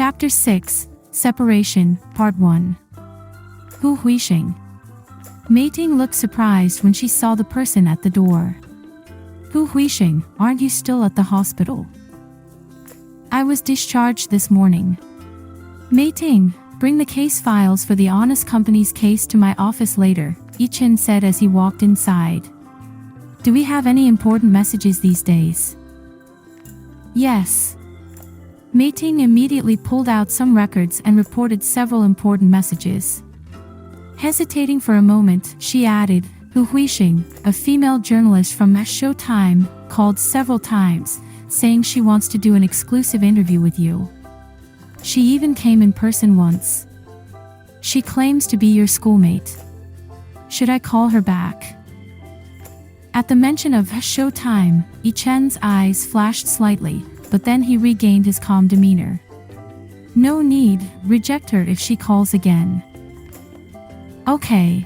Chapter 6, Separation, Part 1. HeYiSheng. Meiting looked surprised when she saw the person at the door. HeYiSheng, aren't you still at the hospital? I was discharged this morning. Meiting, bring the case files for the Honest Company's case to my office later, Yichen said as he walked inside. Do we have any important messages these days? Yes. Meiting immediately pulled out some records and reported several important messages. Hesitating for a moment, she added, HeYiSheng, a female journalist from Showtime, called several times, saying she wants to do an exclusive interview with you. She even came in person once. She claims to be your schoolmate. Should I call her back? At the mention of Showtime, Yichen's eyes flashed slightly, but then he regained his calm demeanor. No need, reject her if she calls again. Okay.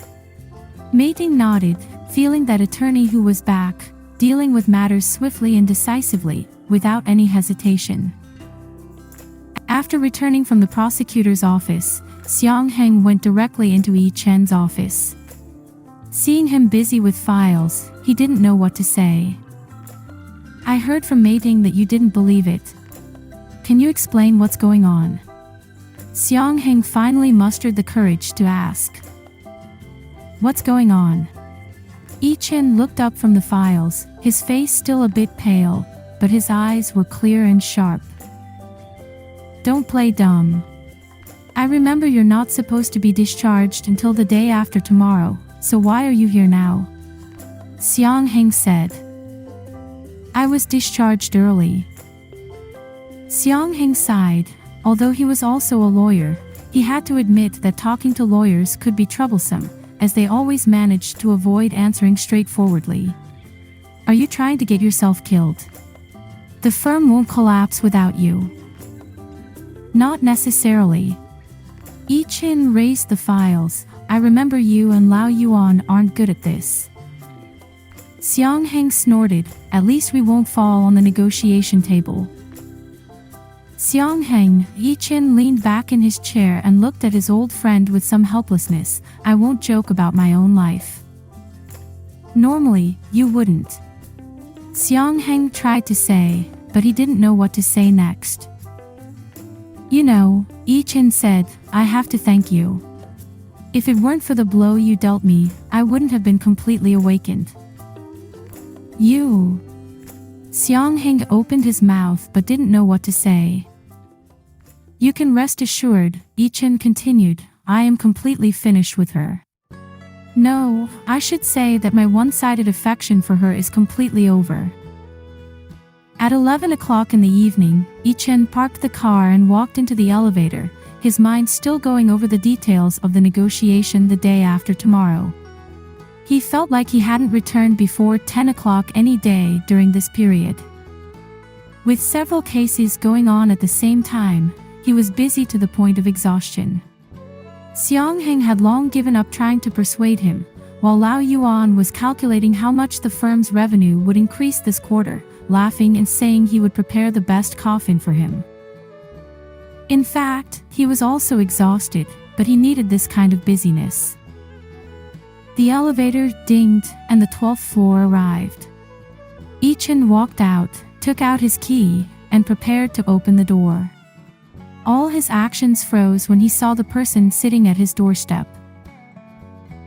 Meiting nodded, feeling that attorney who was back, dealing with matters swiftly and decisively, without any hesitation. After returning from the prosecutor's office, Xiangheng went directly into Yichen's office. Seeing him busy with files, he didn't know what to say. I heard from Meiting that you didn't believe it. Can you explain what's going on? Xiangheng finally mustered the courage to ask. What's going on? Yichen looked up from the files, his face still a bit pale, but his eyes were clear and sharp. Don't play dumb. I remember you're not supposed to be discharged until the day after tomorrow, so why are you here now? Xiangheng said. I was discharged early. Xiangheng sighed. Although he was also a lawyer, he had to admit that talking to lawyers could be troublesome, as they always managed to avoid answering straightforwardly. Are you trying to get yourself killed? The firm won't collapse without you. Not necessarily. Yichen raised the files. I remember you and Lao Yuan aren't good at this. Xiangheng snorted. At least we won't fall on the negotiation table. Xiangheng, Yichen leaned back in his chair and looked at his old friend with some helplessness. I won't joke about my own life. Normally, you wouldn't. Xiangheng tried to say, but he didn't know what to say next. You know, Yichen said, I have to thank you. If it weren't for the blow you dealt me, I wouldn't have been completely awakened. You. Xiangheng opened his mouth but didn't know what to say. You can rest assured, Yichen continued, I am completely finished with her. No, I should say that my one-sided affection for her is completely over. At 11 o'clock in the evening, Yichen parked the car and walked into the elevator, his mind still going over the details of the negotiation the day after tomorrow. He felt like he hadn't returned before 10 o'clock any day during this period. With several cases going on at the same time, he was busy to the point of exhaustion. Xiangheng had long given up trying to persuade him, while Lao Yuan was calculating how much the firm's revenue would increase this quarter, laughing and saying he would prepare the best coffin for him. In fact, he was also exhausted, but he needed this kind of busyness. The elevator dinged, and the 12th floor arrived. Yichen walked out, took out his key, and prepared to open the door. All his actions froze when he saw the person sitting at his doorstep.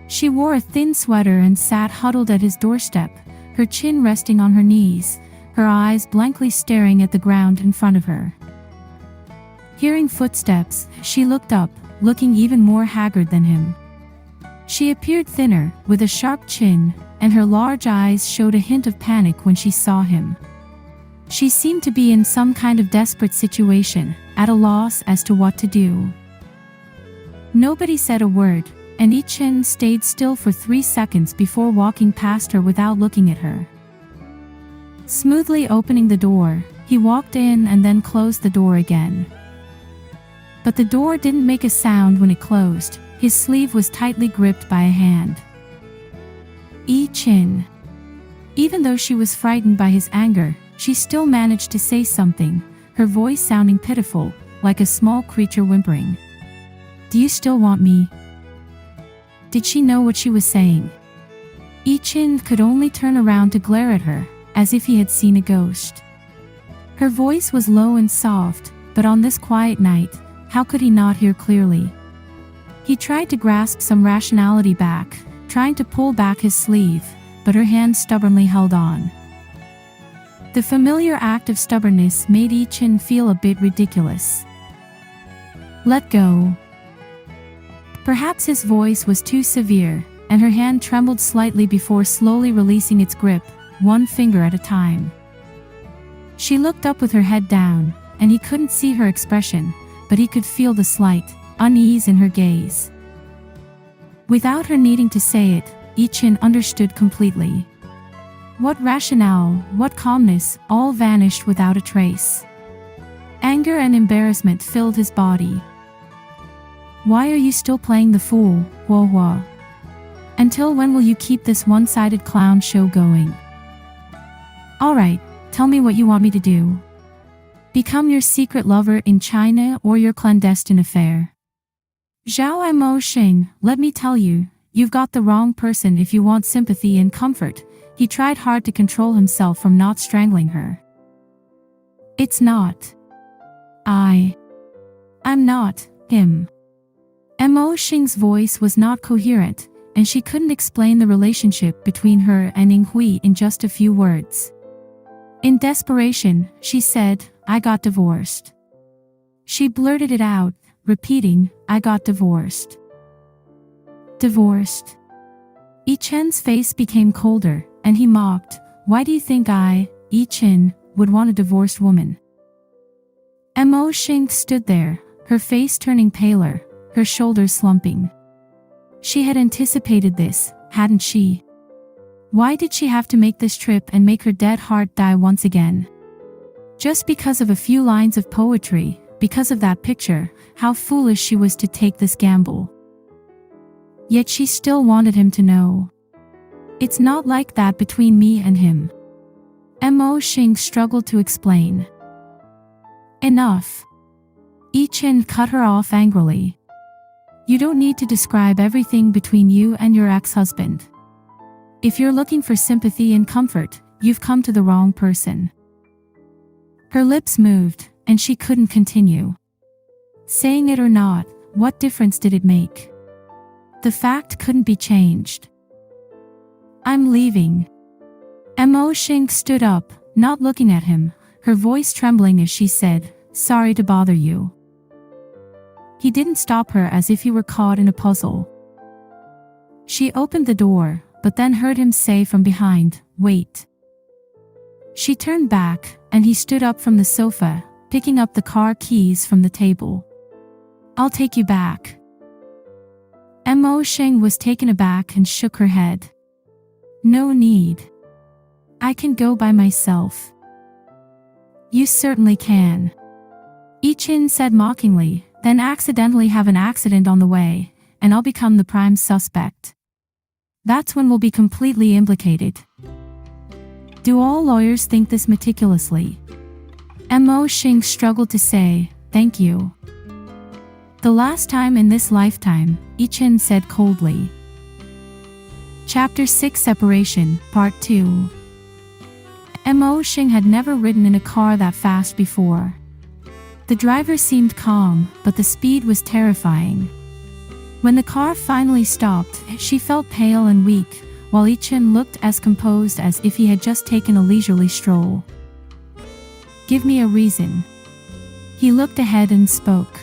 She wore a thin sweater and sat huddled at his doorstep, her chin resting on her knees, her eyes blankly staring at the ground in front of her. Hearing footsteps, she looked up, looking even more haggard than him. She appeared thinner, with a sharp chin, and her large eyes showed a hint of panic when she saw him. She seemed to be in some kind of desperate situation, at a loss as to what to do. Nobody said a word, and Yichen stayed still for 3 seconds before walking past her without looking at her. Smoothly opening the door, he walked in and then closed the door again. But the door didn't make a sound when it closed. His sleeve was tightly gripped by a hand. Yichen. Even though she was frightened by his anger, she still managed to say something, her voice sounding pitiful. like a small creature whimpering. Do you still want me? Did she know what she was saying? Yichen could only turn around to glare at her, as if he had seen a ghost. Her voice was low and soft, but on this quiet night, how could he not hear clearly? He tried to grasp some rationality back, trying to pull back his sleeve, but her hand stubbornly held on. The familiar act of stubbornness made Yichen feel a bit ridiculous. Let go. Perhaps his voice was too severe, and her hand trembled slightly before slowly releasing its grip, one finger at a time. She looked up with her head down, and he couldn't see her expression, but he could feel the slight unease in her gaze. Without her needing to say it, Yichen understood completely. What rationale, what calmness, all vanished without a trace. Anger and embarrassment filled his body. Why are you still playing the fool, Hua Hua? Until when will you keep this one-sided clown show going? Alright, tell me what you want me to do. Become your secret lover in China or your clandestine affair? Zhao and Mosheng, let me tell you, you've got the wrong person if you want sympathy and comfort. He tried hard to control himself from not strangling her. It's not. I'm not him. Mosheng's voice was not coherent, and she couldn't explain the relationship between her and Yinghui in just a few words. In desperation, she said, I got divorced. She blurted it out, repeating, I got divorced. Divorced? Yichen's face became colder, and he mocked, why do you think I, Yichen, would want a divorced woman? Mosheng stood there, her face turning paler, her shoulders slumping. She had anticipated this, hadn't she? Why did she have to make this trip and make her dead heart die once again? Just because of a few lines of poetry, because of that picture, how foolish she was to take this gamble. Yet she still wanted him to know. It's not like that between me and him. Mosheng struggled to explain. Enough. Yichen cut her off angrily. You don't need to describe everything between you and your ex-husband. If you're looking for sympathy and comfort, you've come to the wrong person. Her lips moved, and she couldn't continue. Saying it or not, what difference did it make? The fact couldn't be changed. I'm leaving. Mosheng stood up, not looking at him, her voice trembling as she said, sorry to bother you. He didn't stop her as if he were caught in a puzzle. She opened the door, but then heard him say from behind, wait. She turned back, and he stood up from the sofa, picking up the car keys from the table. I'll take you back. Mosheng was taken aback and shook her head. No need. I can go by myself. You certainly can. Yichen said mockingly, then accidentally have an accident on the way, and I'll become the prime suspect. That's when we'll be completely implicated. Do all lawyers think this meticulously? Mosheng struggled to say, thank you. The last time in this lifetime, Yichen said coldly. Chapter 6 Separation, Part 2. Mosheng had never ridden in a car that fast before. The driver seemed calm, but the speed was terrifying. When the car finally stopped, she felt pale and weak, while Yichen looked as composed as if he had just taken a leisurely stroll. Give me a reason. He looked ahead and spoke.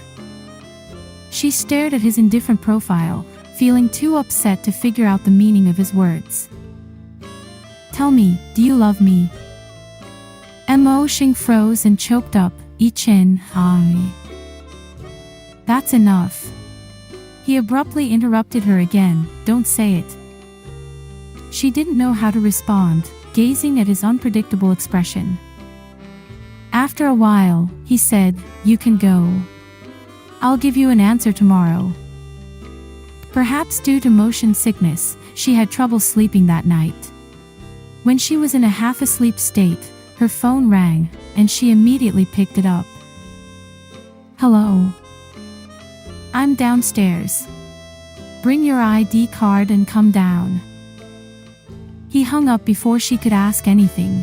She stared at his indifferent profile, feeling too upset to figure out the meaning of his words. Tell me, do you love me? Mosheng froze and choked up, Yichen, That's enough. He abruptly interrupted her again, don't say it. She didn't know how to respond, gazing at his unpredictable expression. After a while, he said, you can go. I'll give you an answer tomorrow. Perhaps due to motion sickness, she had trouble sleeping that night. When she was in a half-asleep state, her phone rang, and she immediately picked it up. Hello. I'm downstairs. Bring your ID card and come down. He hung up before she could ask anything.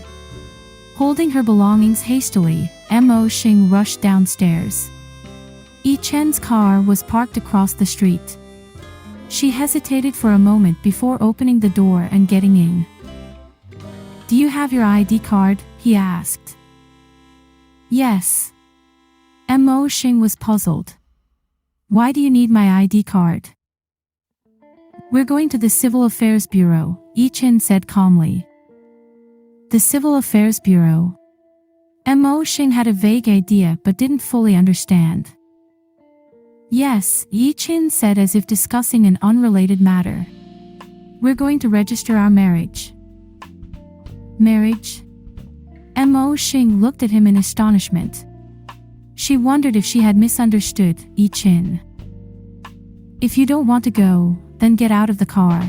Holding her belongings hastily, Mosheng rushed downstairs. Yichen's car was parked across the street. She hesitated for a moment before opening the door and getting in. Do you have your ID card? He asked. Yes. Mosheng was puzzled. Why do you need my ID card? We're going to the Civil Affairs Bureau, Yichen said calmly. The Civil Affairs Bureau. Mosheng had a vague idea but didn't fully understand. Yes, Yichen said as if discussing an unrelated matter. We're going to register our marriage. Marriage? Mosheng looked at him in astonishment. She wondered if she had misunderstood Yichen. If you don't want to go, then get out of the car.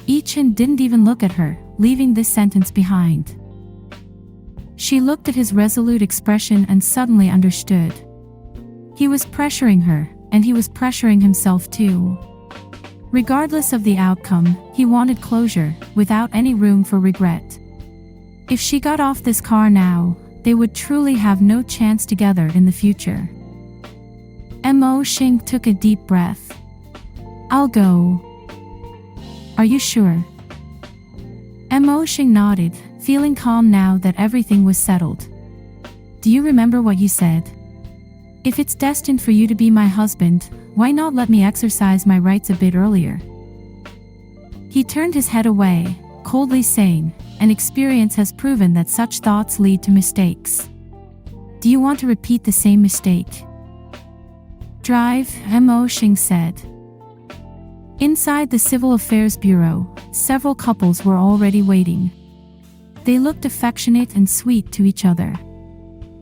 Yichen didn't even look at her, leaving this sentence behind. She looked at his resolute expression and suddenly understood. He was pressuring her, and he was pressuring himself too. Regardless of the outcome, he wanted closure, without any room for regret. If she got off this car now, they would truly have no chance together in the future. Mosheng took a deep breath. I'll go. Are you sure? Mosheng nodded, feeling calm now that everything was settled. Do you remember what you said? If it's destined for you to be my husband, why not let me exercise my rights a bit earlier? He turned his head away, coldly saying, "An experience has proven that such thoughts lead to mistakes. Do you want to repeat the same mistake?" Drive, Mosheng said. Inside the Civil Affairs Bureau, several couples were already waiting. They looked affectionate and sweet to each other.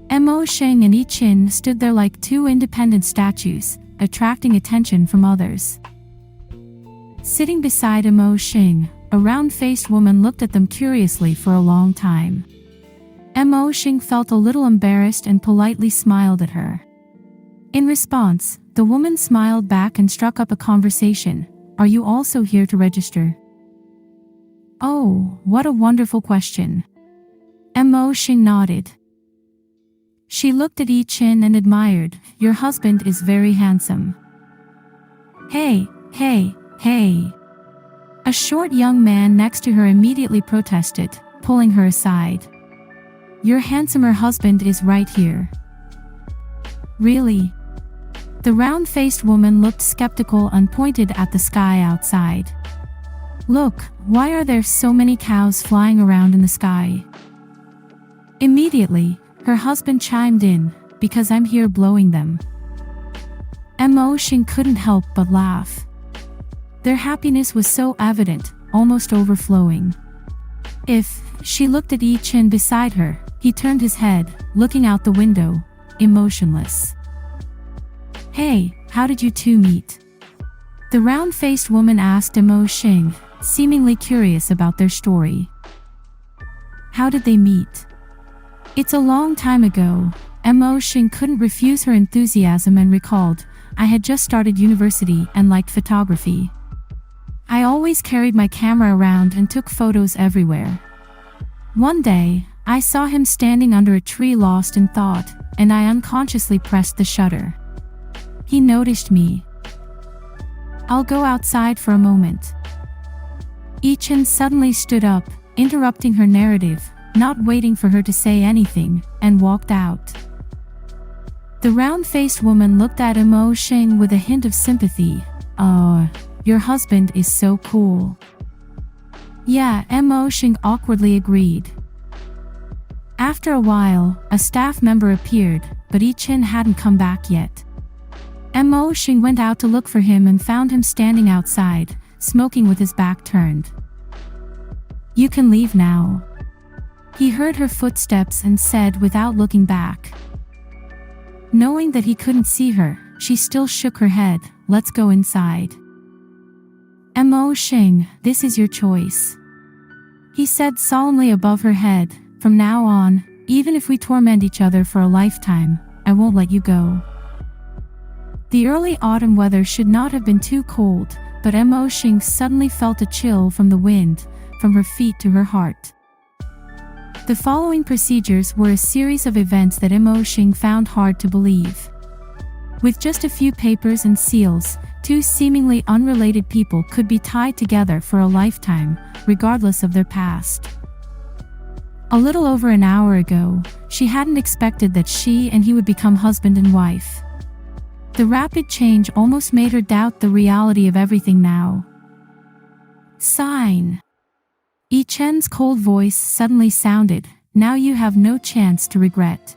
Mosheng and Yichen stood there like two independent statues, attracting attention from others. Sitting beside Mosheng, a round-faced woman looked at them curiously for a long time. Mosheng felt a little embarrassed and politely smiled at her. In response, the woman smiled back and struck up a conversation. Are you also here to register? Oh, what a wonderful question. Mosheng nodded. She looked at Yichen and admired. Your husband is very handsome. Hey. A short young man next to her immediately protested, pulling her aside. Your handsomer husband is right here. Really? The round-faced woman looked skeptical and pointed at the sky outside. Look, why are there so many cows flying around in the sky? Immediately, her husband chimed in, because I'm here blowing them. Mosheng couldn't help but laugh. Their happiness was so evident, almost overflowing. She looked at Yichen beside her, he turned his head, looking out the window, emotionless. Hey, how did you two meet? The round-faced woman asked Mosheng, seemingly curious about their story. How did they meet? It's a long time ago. Mosheng couldn't refuse her enthusiasm and recalled, I had just started university and liked photography. I always carried my camera around and took photos everywhere. One day, I saw him standing under a tree lost in thought, and I unconsciously pressed the shutter. He noticed me. I'll go outside for a moment. Yichen suddenly stood up, interrupting her narrative, not waiting for her to say anything, and walked out. The round-faced woman looked at Mosheng with a hint of sympathy. Your husband is so cool. Yeah, Mosheng awkwardly agreed. After a while, a staff member appeared, but Yichen hadn't come back yet. Mosheng went out to look for him and found him standing outside, smoking with his back turned. You can leave now. He heard her footsteps and said without looking back. Knowing that he couldn't see her, she still shook her head. Let's go inside. Mosheng, this is your choice. He said solemnly above her head, from now on, even if we torment each other for a lifetime, I won't let you go. The early autumn weather should not have been too cold, but Mosheng suddenly felt a chill from the wind, from her feet to her heart. The following procedures were a series of events that Mosheng found hard to believe. With just a few papers and seals, two seemingly unrelated people could be tied together for a lifetime, regardless of their past. A little over an hour ago, she hadn't expected that she and he would become husband and wife. The rapid change almost made her doubt the reality of everything now. Sign. Yi Chen's cold voice suddenly sounded, "Now you have no chance to regret."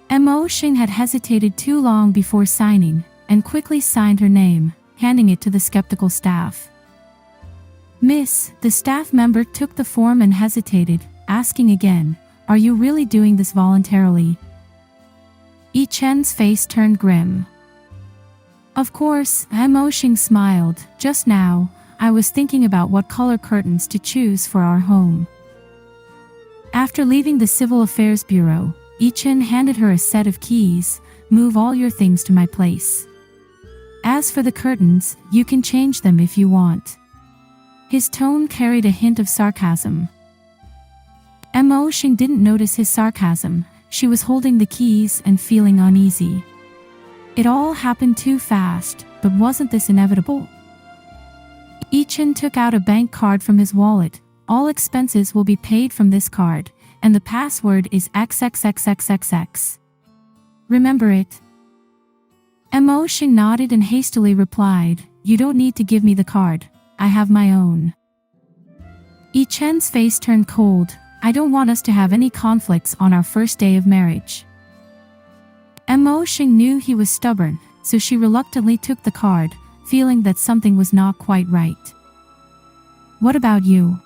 Mosheng had hesitated too long before signing, and quickly signed her name, handing it to the skeptical staff. "Miss," the staff member took the form and hesitated, asking again, "Are you really doing this voluntarily?" Yi Chen's face turned grim. "Of course," Mosheng smiled. "Just now, I was thinking about what color curtains to choose for our home." After leaving the Civil Affairs Bureau, Yi Chen handed her a set of keys. "Move all your things to my place. As for the curtains, you can change them if you want." His tone carried a hint of sarcasm. Mosheng didn't notice his sarcasm. She was holding the keys and feeling uneasy. It all happened too fast, but wasn't this inevitable? Yi Chen took out a bank card from his wallet. "All expenses will be paid from this card, and the password is XXXXXX. Remember it?" Mosheng nodded and hastily replied, "You don't need to give me the card. I have my own." Yi Chen's face turned cold. "I don't want us to have any conflicts on our first day of marriage." Mosheng knew he was stubborn, so she reluctantly took the card, feeling that something was not quite right. "What about you?"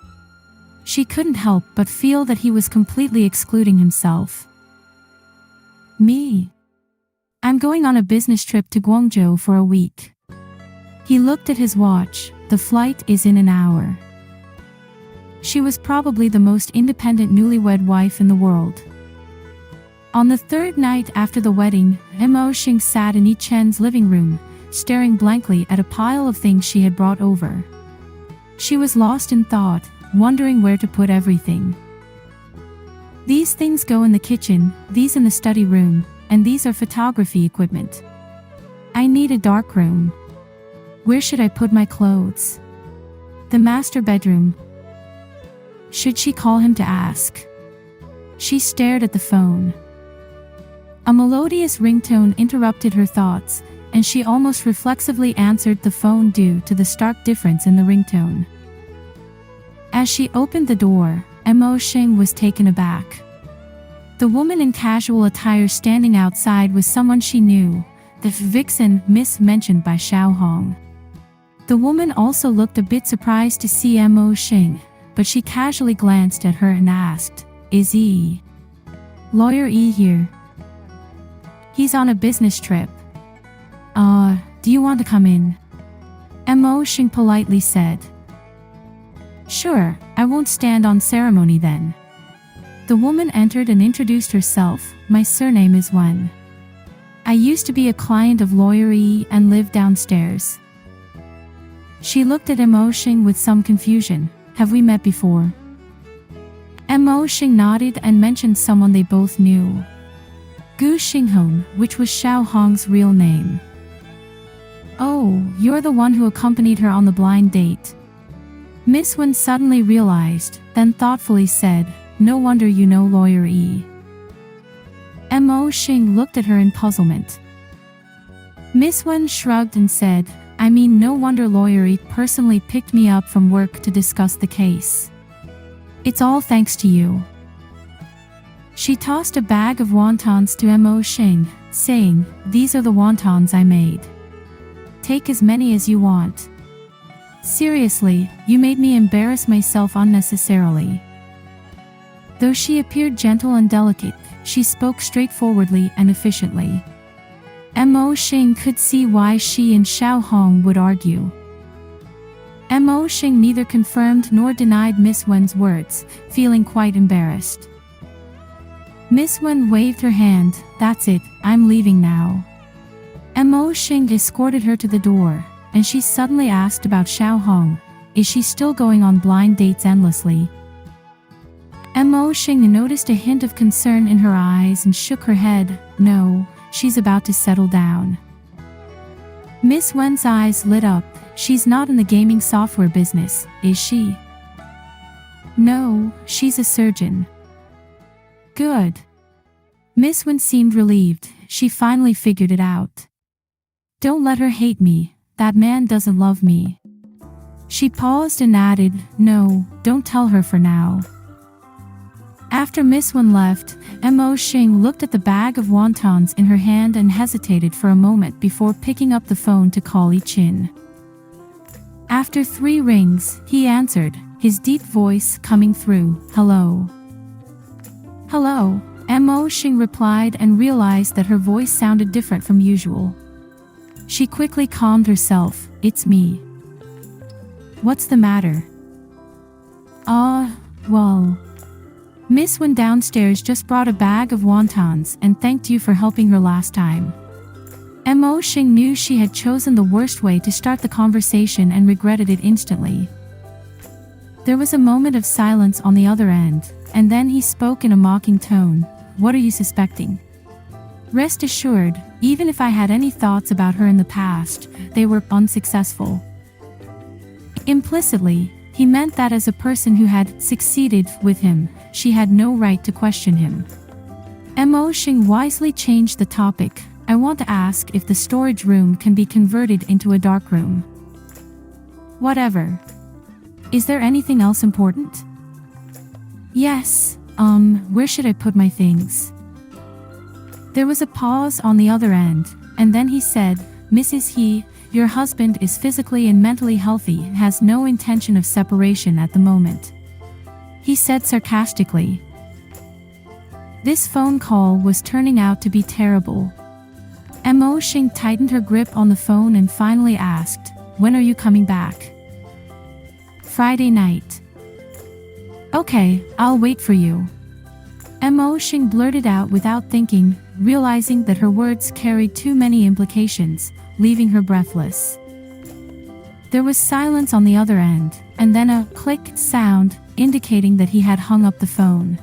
She couldn't help but feel that he was completely excluding himself. "Me? I'm going on a business trip to Guangzhou for a week." He looked at his watch. "The flight is in an hour." She was probably the most independent newlywed wife in the world. On the third night after the wedding, Mosheng sat in Yi Chen's living room, staring blankly at a pile of things she had brought over. She was lost in thought, wondering where to put everything. "These things go in the kitchen, these in the study room, and these are photography equipment. I need a dark room. Where should I put my clothes? The master bedroom. Should she call him to ask?" She stared at the phone. A melodious ringtone interrupted her thoughts, and she almost reflexively answered the phone due to the stark difference in the ringtone. As she opened the door, Mosheng was taken aback. The woman in casual attire standing outside was someone she knew, the vixen Miss mentioned by Xiao Hong. The woman also looked a bit surprised to see Mosheng, but she casually glanced at her and asked, "Is Lawyer Yi here?" "He's on a business trip." Do you want to come in?" Mosheng politely said. "Sure, I won't stand on ceremony then." The woman entered and introduced herself. "My surname is Wen. I used to be a client of Lawyer Yi and live downstairs." She looked at Mosheng with some confusion. "Have we met before?" Mosheng nodded and mentioned someone they both knew. Gu Xinghong, which was Xiao Hong's real name. "Oh, you're the one who accompanied her on the blind date." Miss Wen suddenly realized, then thoughtfully said, "No wonder you know Lawyer Yi." Mosheng looked at her in puzzlement. Miss Wen shrugged and said, "I mean, no wonder Lawyer Yi personally picked me up from work to discuss the case. It's all thanks to you." She tossed a bag of wontons to Mosheng, saying, "These are the wontons I made. Take as many as you want. Seriously, you made me embarrass myself unnecessarily." Though she appeared gentle and delicate, she spoke straightforwardly and efficiently. Mosheng could see why she and Xiao Hong would argue. Mosheng neither confirmed nor denied Miss Wen's words, feeling quite embarrassed. Miss Wen waved her hand. "That's it, I'm leaving now." Mosheng escorted her to the door, and she suddenly asked about Xiao Hong. Is she still going on blind dates endlessly? Mosheng noticed a hint of concern in her eyes and shook her head. No, she's about to settle down. Miss Wen's eyes lit up. She's not in the gaming software business, is she? No, she's a surgeon. Good. Miss Wen seemed relieved. She finally figured it out. Don't let her hate me. That man doesn't love me. She paused and added, no, don't tell her for now. After Miss Wen left, Mosheng looked at the bag of wontons in her hand and hesitated for a moment before picking up the phone to call Yichen. After 3 rings, he answered, his deep voice coming through. Hello. Hello, Mosheng replied and realized that her voice sounded different from usual. She quickly calmed herself. It's me. What's the matter? Well. Miss Wen downstairs just brought a bag of wontons and thanked you for helping her last time. Mosheng knew she had chosen the worst way to start the conversation and regretted it instantly. There was a moment of silence on the other end, and then he spoke in a mocking tone. What are you suspecting? Rest assured, even if I had any thoughts about her in the past, they were unsuccessful. Implicitly, he meant that as a person who had succeeded with him, she had no right to question him. Mosheng wisely changed the topic. I want to ask if the storage room can be converted into a dark room. Whatever. Is there anything else important? Yes, where should I put my things? There was a pause on the other end, and then he said, Mrs. He, your husband is physically and mentally healthy and has no intention of separation at the moment. He said sarcastically. This phone call was turning out to be terrible. Mosheng tightened her grip on the phone and finally asked, when are you coming back? Friday night. Okay, I'll wait for you. Mosheng blurted out without thinking, realizing that her words carried too many implications, leaving her breathless. There was silence on the other end, and then a click sound, indicating that he had hung up the phone.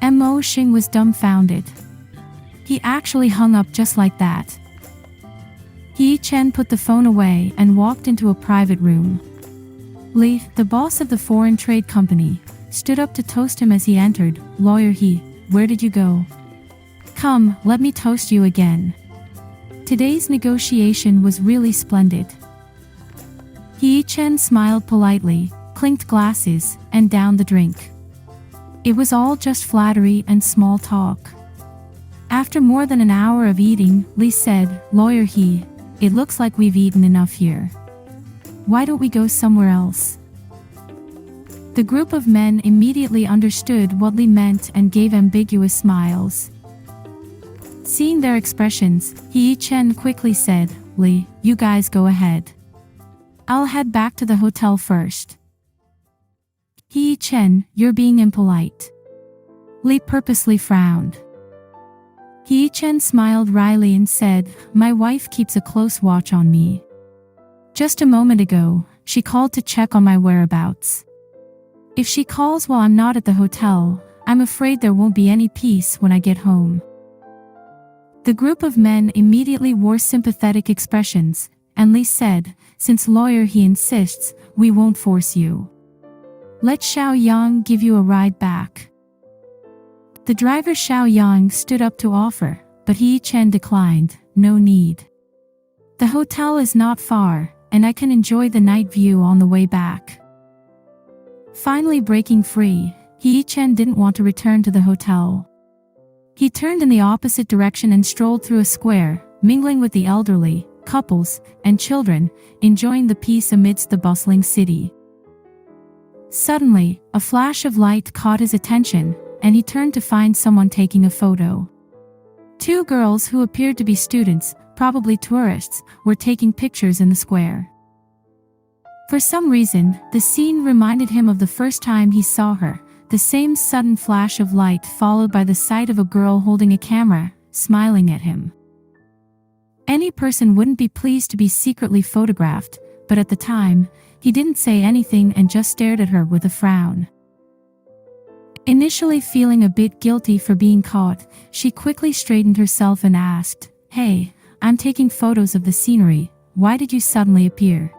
Mosheng was dumbfounded. He actually hung up just like that. Yichen put the phone away and walked into a private room. Li, the boss of the foreign trade company, stood up to toast him as he entered. Lawyer He, where did you go? Come, let me toast you again. Today's negotiation was really splendid. Yichen smiled politely, clinked glasses, and downed the drink. It was all just flattery and small talk. After more than an hour of eating, Li said, Lawyer He, it looks like we've eaten enough here. Why don't we go somewhere else? The group of men immediately understood what Li meant and gave ambiguous smiles. Seeing their expressions, Yichen quickly said, Li, you guys go ahead. I'll head back to the hotel first. Yichen, you're being impolite. Li purposely frowned. Yichen smiled wryly and said, my wife keeps a close watch on me. Just a moment ago, she called to check on my whereabouts. If she calls while I'm not at the hotel, I'm afraid there won't be any peace when I get home. The group of men immediately wore sympathetic expressions, and Li said, since Lawyer He insists, we won't force you. Let Xiao Yang give you a ride back. The driver Xiao Yang stood up to offer, but Yichen declined. No need. The hotel is not far, and I can enjoy the night view on the way back. Finally breaking free, Yichen didn't want to return to the hotel. He turned in the opposite direction and strolled through a square, mingling with the elderly, couples, and children, enjoying the peace amidst the bustling city. Suddenly, a flash of light caught his attention, and he turned to find someone taking a photo. 2 girls who appeared to be students, probably tourists, were taking pictures in the square. For some reason, the scene reminded him of the first time he saw her, the same sudden flash of light followed by the sight of a girl holding a camera, smiling at him. Any person wouldn't be pleased to be secretly photographed, but at the time, he didn't say anything and just stared at her with a frown. Initially feeling a bit guilty for being caught, she quickly straightened herself and asked, "Hey, I'm taking photos of the scenery. Why did you suddenly appear?"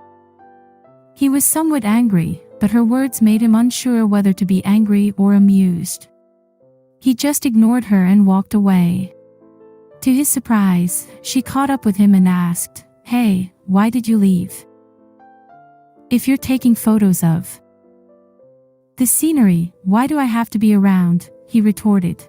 He was somewhat angry, but her words made him unsure whether to be angry or amused. He just ignored her and walked away. To his surprise, she caught up with him and asked, "Hey, why did you leave? If you're taking photos of the scenery, why do I have to be around?" he retorted.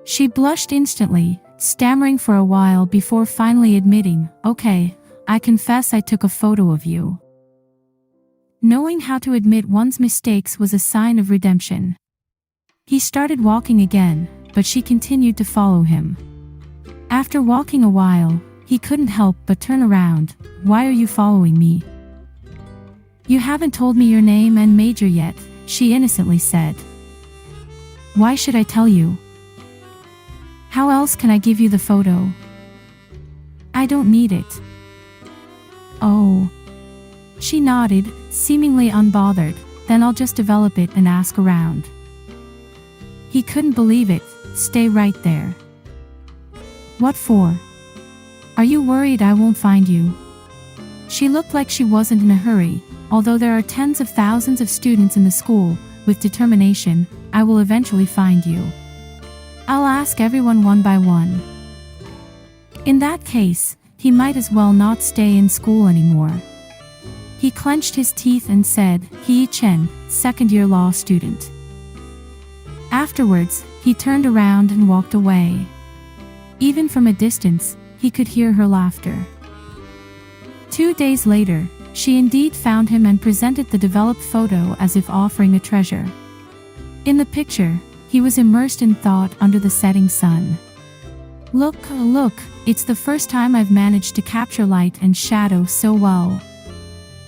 She blushed instantly, stammering for a while before finally admitting, "Okay, I confess I took a photo of you." Knowing how to admit one's mistakes was a sign of redemption. He started walking again, but she continued to follow him. After walking a while, he couldn't help but turn around. "Why are you following me?" "You haven't told me your name and major yet," she innocently said. "Why should I tell you? How else can I give you the photo? I don't need it." "Oh." She nodded, seemingly unbothered. "Then I'll just develop it and ask around." He couldn't believe it. "Stay right there." "What for? Are you worried I won't find you?" She looked like she wasn't in a hurry. "Although there are tens of thousands of students in the school, with determination, I will eventually find you. I'll ask everyone one by one." In that case, he might as well not stay in school anymore. He clenched his teeth and said, "HeYiSheng, second-year law student." Afterwards, he turned around and walked away. Even from a distance, he could hear her laughter. 2 days later, she indeed found him and presented the developed photo as if offering a treasure. In the picture, he was immersed in thought under the setting sun. Look, it's the first time I've managed to capture light and shadow so well.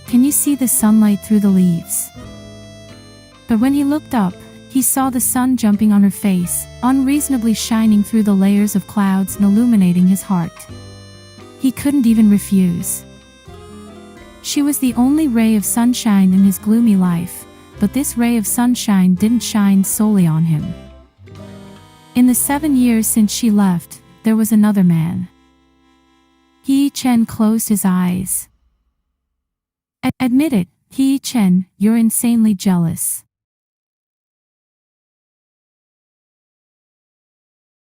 Can you see the sunlight through the leaves?" But when he looked up, he saw the sun jumping on her face, unreasonably shining through the layers of clouds and illuminating his heart. He couldn't even refuse. She was the only ray of sunshine in his gloomy life, but this ray of sunshine didn't shine solely on him. In the 7 years since she left, there was another man. HeYiSheng closed his eyes. "Admit it, HeYiSheng, you're insanely jealous."